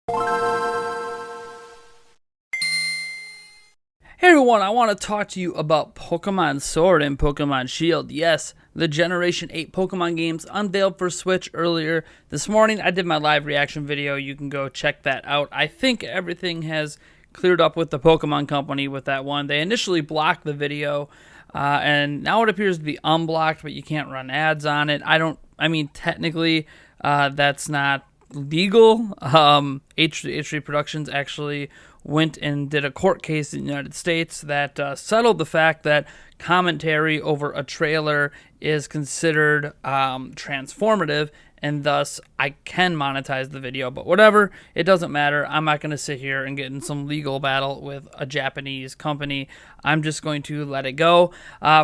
Hey everyone, I want to talk to you about Pokemon Sword and Pokemon Shield. Yes, the Generation 8 Pokemon games unveiled for Switch earlier this morning. I did my live reaction video. You can go check that out. I think everything has cleared up with the Pokemon Company with that one. They initially blocked the video, and now it appears to be unblocked, but you can't run ads on it. Technically, that's not legal. H3 Productions actually went and did a court case in the United States that settled the fact that commentary over a trailer is considered transformative, and thus I can monetize the video. But whatever, it doesn't matter. I'm not going to sit here and get in some legal battle with a Japanese company. I'm just going to let it go.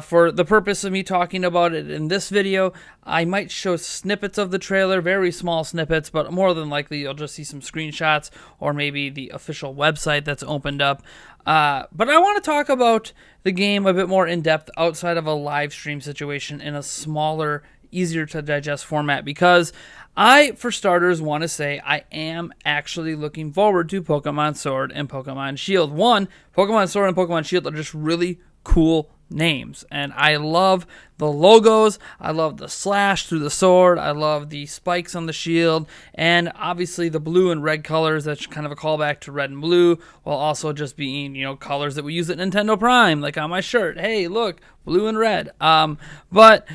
For the purpose of me talking about it in this video, I might show snippets of the trailer, very small snippets, but more than likely you'll just see some screenshots or maybe the official website that's opened up. But I want to talk about the game a bit more in depth outside of a live stream situation in a smaller, easier to digest format, because I, for starters, want to say I am actually looking forward to Pokemon Sword and Pokemon Shield. One, Pokemon Sword and Pokemon Shield are just really cool names, and I love the logos. I love the slash through the sword. I love the spikes on the shield, and obviously the blue and red colors. That's kind of a callback to red and blue, while also just being, colors that we use at Nintendo Prime, like on my shirt. Hey, look, blue and red. But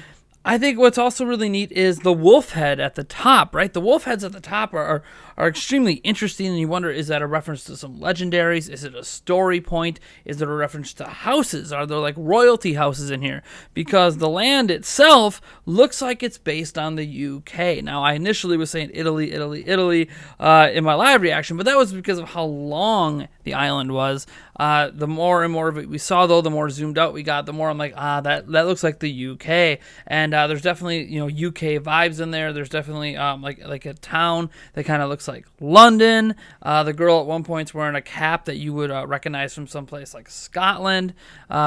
I think what's also really neat is the wolf head at the top, right? The wolf heads at the top are extremely interesting, and you wonder, is that a reference to some legendaries? Is it a story point? Is it a reference to houses? Are there like royalty houses in here? Because the land itself looks like it's based on the UK. Now, I initially was saying Italy in my live reaction, but that was because of how long the island was. The more and more of it we saw, though, the more zoomed out we got, the more I'm like, that looks like the UK. And there's definitely, UK vibes in there. There's definitely like a town that kind of looks like London. The girl at one point's wearing a cap that you would recognize from someplace like Scotland,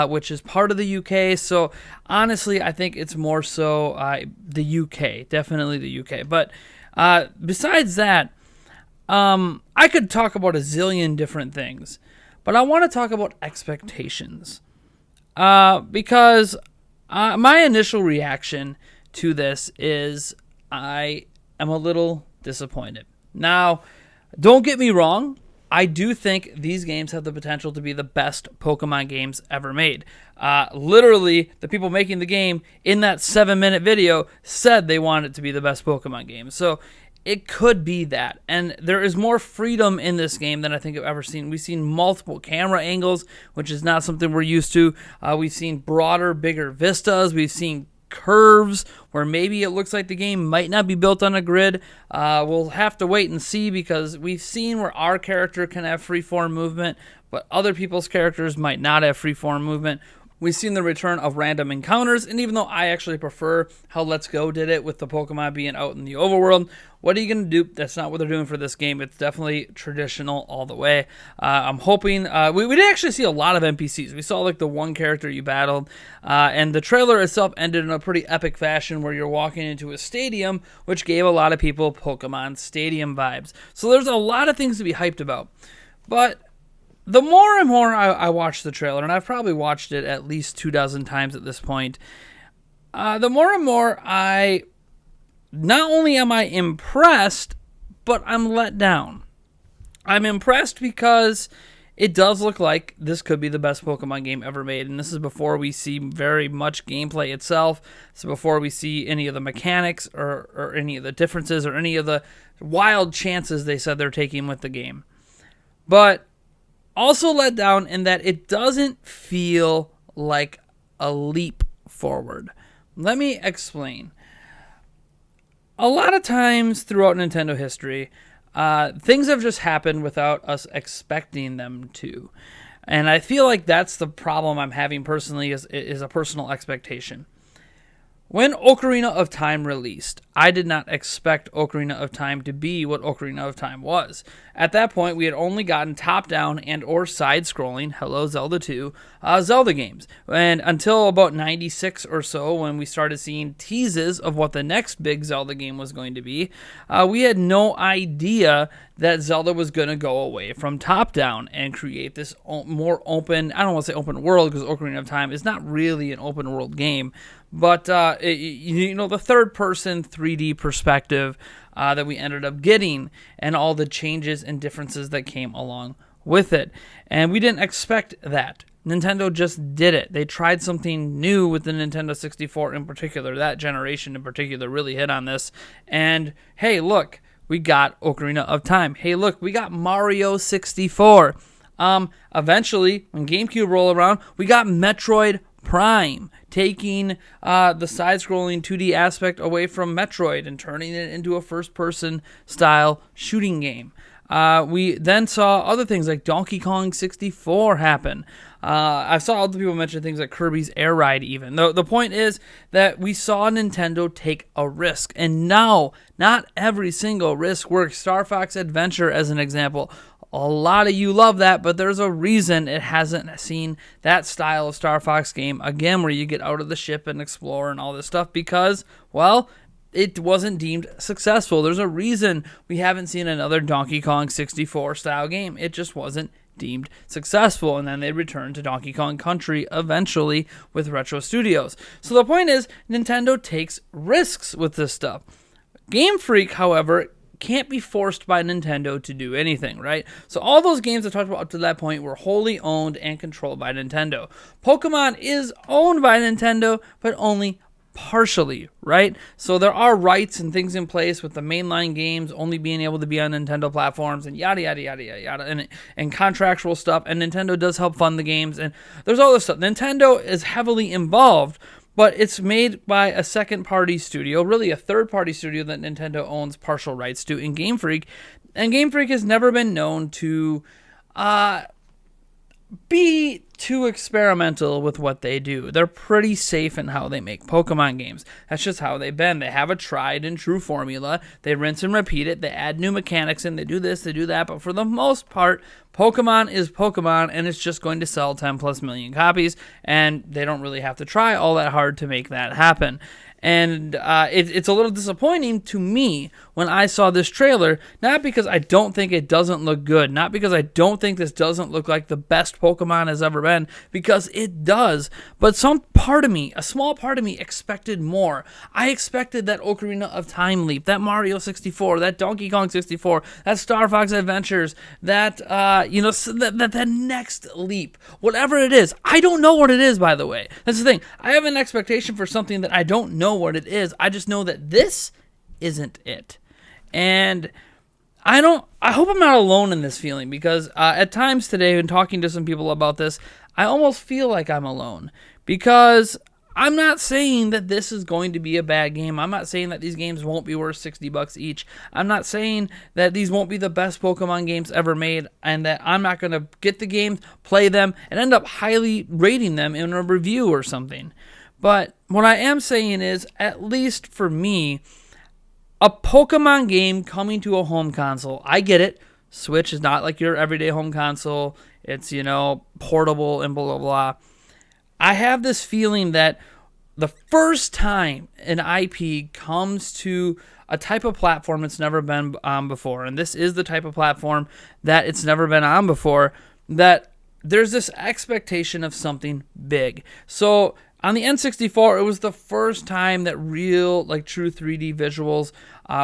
which is part of the UK. So honestly, I think it's more so the UK, definitely the UK. But besides that, I could talk about a zillion different things, but I want to talk about expectations, because my initial reaction to this is I am a little disappointed. Now, don't get me wrong. I do think these games have the potential to be the best Pokemon games ever made. Literally, the people making the game in that 7-minute video said they wanted it to be the best Pokemon game. So it could be that. And there is more freedom in this game than I think I've ever seen. We've seen multiple camera angles, which is not something we're used to. We've seen broader, bigger vistas. We've seen curves where maybe it looks like the game might not be built on a grid. We'll have to wait and see, because we've seen where our character can have freeform movement, but other people's characters might not have freeform movement. We've seen the return of random encounters, and even though I actually prefer how Let's Go did it with the Pokemon being out in the overworld, what are you going to do? That's not what they're doing for this game. It's definitely traditional all the way. I'm hoping... we did actually see a lot of NPCs. We saw like the one character you battled, and the trailer itself ended in a pretty epic fashion where you're walking into a stadium, which gave a lot of people Pokemon Stadium vibes. So there's a lot of things to be hyped about. But the more and more I watch the trailer, and I've probably watched it at least 24 times at this point, the more and more not only am I impressed, but I'm let down. I'm impressed because it does look like this could be the best Pokemon game ever made, and this is before we see very much gameplay itself. So before we see any of the mechanics or any of the differences or any of the wild chances they said they're taking with the game. But also let down in that it doesn't feel like a leap forward. Let me explain. A lot of times throughout Nintendo history, things have just happened without us expecting them to. And I feel like that's the problem I'm having personally, is a personal expectation. When Ocarina of Time released, I did not expect Ocarina of Time to be what Ocarina of Time was. At that point, we had only gotten top-down and or side-scrolling, hello Zelda 2, Zelda games. And until about 96 or so, when we started seeing teases of what the next big Zelda game was going to be, we had no idea that Zelda was going to go away from top-down and create this more open, I don't want to say open world, because Ocarina of Time is not really an open world game, but the third-person 3D perspective that we ended up getting, and all the changes and differences that came along with it. And we didn't expect that. Nintendo just did it. They tried something new with the Nintendo 64 in particular. That generation in particular really hit on this. And hey, look, we got Ocarina of Time. Hey, look, we got Mario 64. Eventually, when GameCube rolled around, we got Metroid Prime, taking the side-scrolling 2D aspect away from Metroid and turning it into a first-person style shooting game. We then saw other things like Donkey Kong 64 happen. I saw other people mention things like Kirby's Air Ride even. The point is that we saw Nintendo take a risk. And now, not every single risk works. Star Fox Adventure, as an example. A lot of you love that, but there's a reason it hasn't seen that style of Star Fox game again, where you get out of the ship and explore and all this stuff, because, well, it wasn't deemed successful. There's a reason we haven't seen another Donkey Kong 64 style game. It just wasn't deemed successful, and then they returned to Donkey Kong Country eventually with Retro Studios. So the point is, Nintendo takes risks with this stuff. Game Freak, however, can't be forced by Nintendo to do anything, right? So all those games I talked about up to that point were wholly owned and controlled by Nintendo. Pokemon is owned by Nintendo, but only partially, right? So there are rights and things in place with the mainline games only being able to be on Nintendo platforms and yada yada yada yada yada, and contractual stuff, and Nintendo does help fund the games, and there's all this stuff. Nintendo is heavily involved, but it's made by a second-party studio, really a third-party studio that Nintendo owns partial rights to in Game Freak. And Game Freak has never been known to be too experimental with what they do. They're pretty safe in how they make Pokemon games. That's just how they've been. They have a tried and true formula. They rinse and repeat it. They add new mechanics in. They do this, they do that. But for the most part, Pokemon is Pokemon, and it's just going to sell 10 plus million copies, and they don't really have to try all that hard to make that happen. And it's a little disappointing to me when I saw this trailer, not because I don't think it doesn't look good, not because I don't think this doesn't look like the best Pokemon has ever been, because it does, but some part of me, a small part of me, expected more. I expected that Ocarina of Time leap, that Mario 64, that Donkey Kong 64, that Star Fox Adventures, that that next leap, whatever it is. I don't know what it is, by the way. That's the thing. I have an expectation for something that I don't know what it is. I just know that this isn't it. And I hope I'm not alone in this feeling, because at times today, when talking to some people about this, I almost feel like I'm alone, because I'm not saying that this is going to be a bad game. I'm not saying that these games won't be worth $60 each. I'm not saying that these won't be the best Pokemon games ever made, and that I'm not going to get the games, play them, and end up highly rating them in a review or something. But what I am saying is, at least for me, a Pokemon game coming to a home console, I get it. Switch is not like your everyday home console. It's, portable and blah, blah, blah. I have this feeling that the first time an IP comes to a type of platform it's never been on before, and this is the type of platform that it's never been on before, that there's this expectation of something big. So on the N64, it was the first time that real, true 3D visuals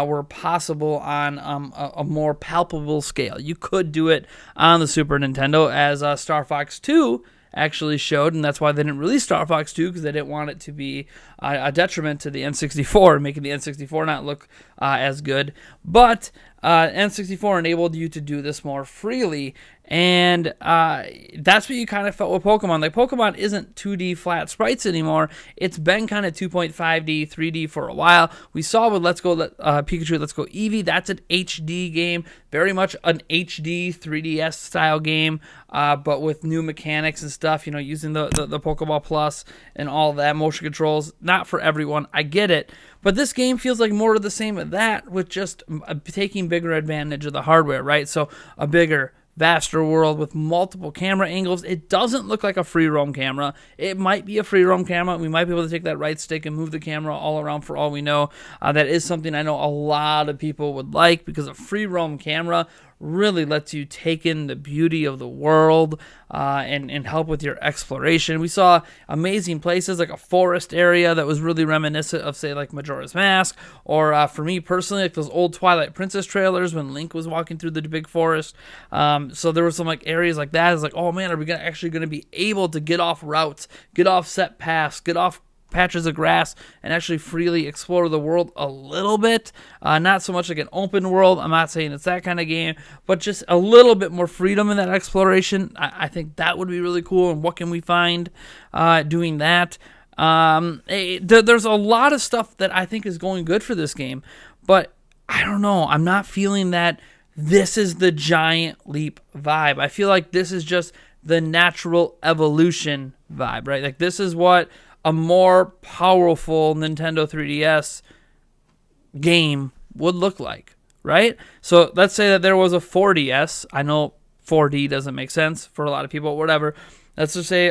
were possible on a more palpable scale. You could do it on the Super Nintendo, as Star Fox 2 actually showed, and that's why they didn't release Star Fox 2, because they didn't want it to be a detriment to the N64, making the N64 not look as good. But N64 enabled you to do this more freely, and that's what you kind of felt with Pokemon. Like, Pokemon isn't 2D flat sprites anymore. It's been kind of 2.5D, 3D for a while. We saw with Let's Go Pikachu, Let's Go Eevee, that's an HD game, very much an HD 3DS style game, but with new mechanics and stuff, using the Pokeball Plus and all that, motion controls. Not for everyone, I get it. But this game feels like more of the same of that, with just taking bigger advantage of the hardware, right? So a bigger, vaster world with multiple camera angles. It doesn't look like a free roam camera. It might be a free roam camera. We might be able to take that right stick and move the camera all around for all we know. That is something I know a lot of people would like, because a free roam camera really lets you take in the beauty of the world and help with your exploration. We saw amazing places like a forest area that was really reminiscent of, say, like Majora's Mask, or for me personally, like those old Twilight Princess trailers when Link was walking through the big forest. So there were some like areas like that. It's like, oh man, are we actually going to be able to get off routes, get off set paths, get off patches of grass, and actually freely explore the world a little bit? Not so much like an open world. I'm not saying it's that kind of game, but just a little bit more freedom in that exploration. I think that would be really cool. And what can we find doing that? There's a lot of stuff that I think is going good for this game, but I don't know. I'm not feeling that this is the giant leap vibe. I feel like this is just the natural evolution vibe, right? Like, this is what a more powerful Nintendo 3DS game would look like, right? So let's say that there was a 4DS. I know 4D doesn't make sense for a lot of people, whatever. Let's just say,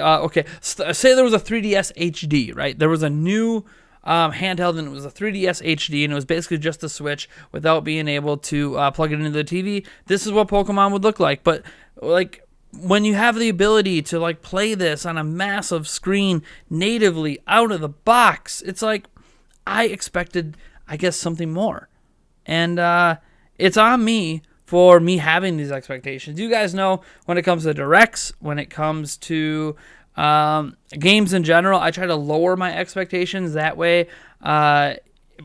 say there was a 3DS HD, right? There was a new handheld, and it was a 3DS HD, and it was basically just a Switch without being able to plug it into the TV. This is what Pokemon would look like. But, like, when you have the ability to like play this on a massive screen natively out of the box, it's like, I expected, I guess, something more. And it's on me for me having these expectations. You guys know, when it comes to directs, when it comes to games in general, I try to lower my expectations. That way,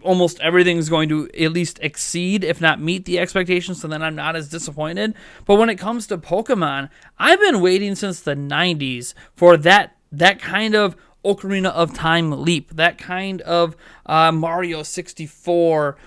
almost everything is going to at least exceed, if not meet, the expectations, so then I'm not as disappointed. But when it comes to Pokemon, I've been waiting since the 90s for that kind of Ocarina of Time leap, that kind of Mario 64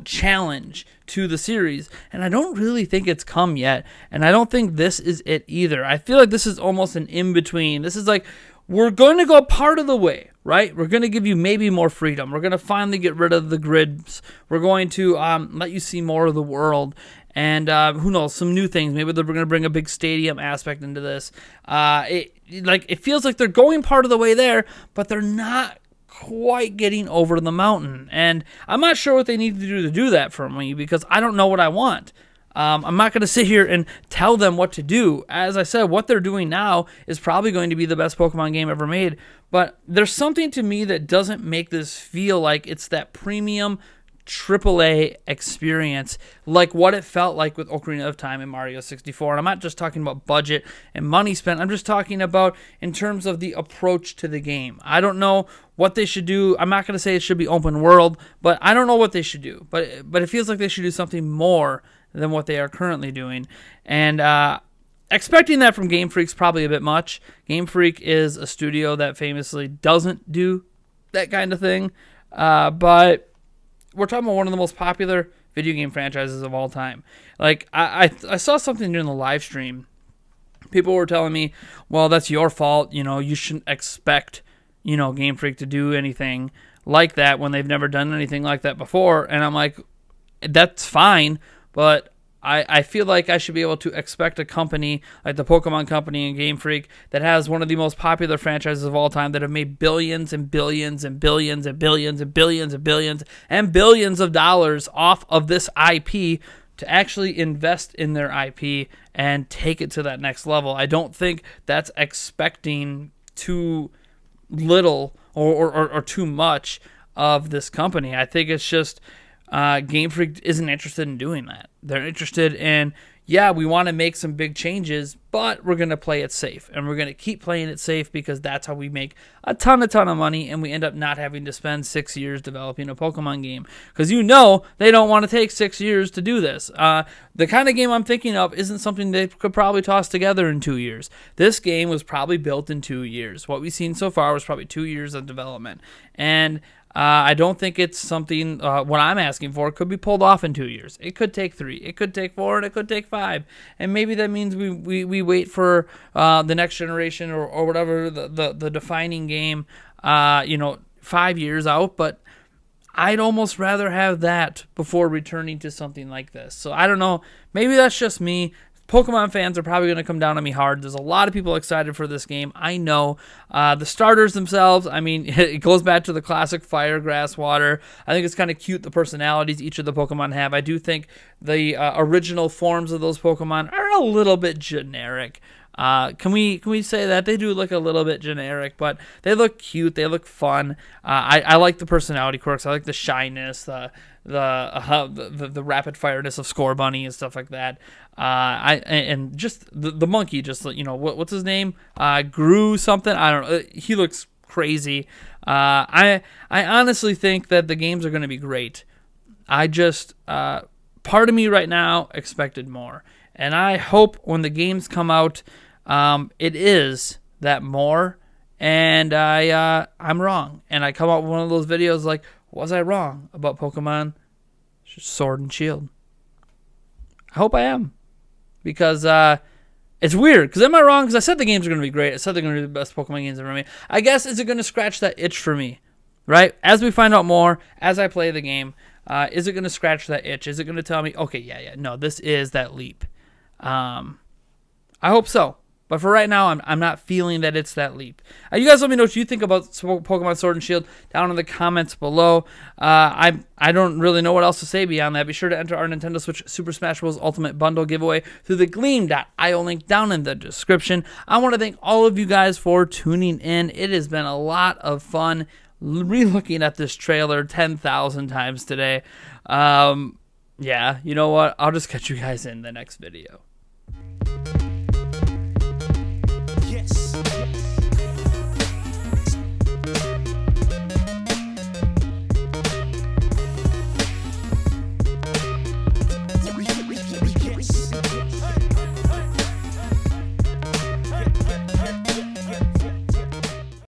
challenge to the series, and I don't really think it's come yet, and I don't think this is it either. I feel like this is almost an in-between. This is like, we're going to go part of the way, right? We're going to give you maybe more freedom. We're going to finally get rid of the grids. We're going to let you see more of the world. And who knows, some new things. Maybe they're going to bring a big stadium aspect into this. It feels like they're going part of the way there, but they're not quite getting over the mountain. And I'm not sure what they need to do that for me, because I don't know what I want. I'm not going to sit here and tell them what to do. As I said, what they're doing now is probably going to be the best Pokemon game ever made. But there's something to me that doesn't make this feel like it's that premium AAA experience, like what it felt like with Ocarina of Time and Mario 64. And I'm not just talking about budget and money spent. I'm just talking about in terms of the approach to the game. I don't know what they should do. I'm not going to say it should be open world, but I don't know what they should do. But it feels like they should do something more than what they are currently doing. And expecting that from Game Freak's probably a bit much. Game Freak is a studio that famously doesn't do that kind of thing. But we're talking about one of the most popular video game franchises of all time. Like, I saw something during the live stream. People were telling me, well, that's your fault. You shouldn't expect, Game Freak to do anything like that when they've never done anything like that before. And I'm like, that's fine. But I feel like I should be able to expect a company like the Pokemon Company and Game Freak that has one of the most popular franchises of all time, that have made billions and billions and billions and billions and billions and billions and billions of dollars off of this IP, to actually invest in their IP and take it to that next level. I don't think that's expecting too little or too much of this company. I think it's just Game Freak isn't interested in doing that. They're interested in, yeah, we want to make some big changes, but we're going to play it safe. And we're going to keep playing it safe because that's how we make a ton of money, and we end up not having to spend 6 years developing a Pokemon game. Because they don't want to take 6 years to do this. The kind of game I'm thinking of isn't something they could probably toss together in 2 years. This game was probably built in 2 years. What we've seen so far was probably 2 years of development. And I don't think it's something, what I'm asking for could be pulled off in 2 years. It could take 3, it could take 4, and it could take 5. And maybe that means we wait for the next generation or whatever, the defining game, 5 years out. But I'd almost rather have that before returning to something like this. So I don't know. Maybe that's just me. Pokemon fans are probably going to come down on me hard. There's a lot of people excited for this game. I know. The starters themselves, I mean, it goes back to the classic fire, grass, water. I think it's kind of cute, the personalities each of the Pokemon have. I do think the original forms of those Pokemon are a little bit generic. Can we say that? They do look a little bit generic, but they look cute. They look fun. I like the personality quirks. I like the shyness, the rapid fireness of Scorbunny and stuff like that. And just the monkey, just what's his name? Grew something. I don't know. He looks crazy. I honestly think that the games are going to be great. I just part of me right now expected more, and I hope when the games come out, it is that more. And I'm wrong, and I come out with one of those videos like, was I wrong about Pokemon Sword and Shield? I hope I am. Because it's weird. Because am I wrong? Because I said the games are going to be great. I said they're going to be the best Pokemon games ever made. I guess, is it going to scratch that itch for me? Right? As we find out more, as I play the game, is it going to scratch that itch? Is it going to tell me, okay, yeah, no, this is that leap? I hope so. But for right now, I'm not feeling that it's that leap. You guys let me know what you think about Pokemon Sword and Shield down in the comments below. I don't really know what else to say beyond that. Be sure to enter our Nintendo Switch Super Smash Bros. Ultimate Bundle giveaway through the Gleam.io link down in the description. I want to thank all of you guys for tuning in. It has been a lot of fun re-looking at this trailer 10,000 times today. Yeah, you know what? I'll just catch you guys in the next video.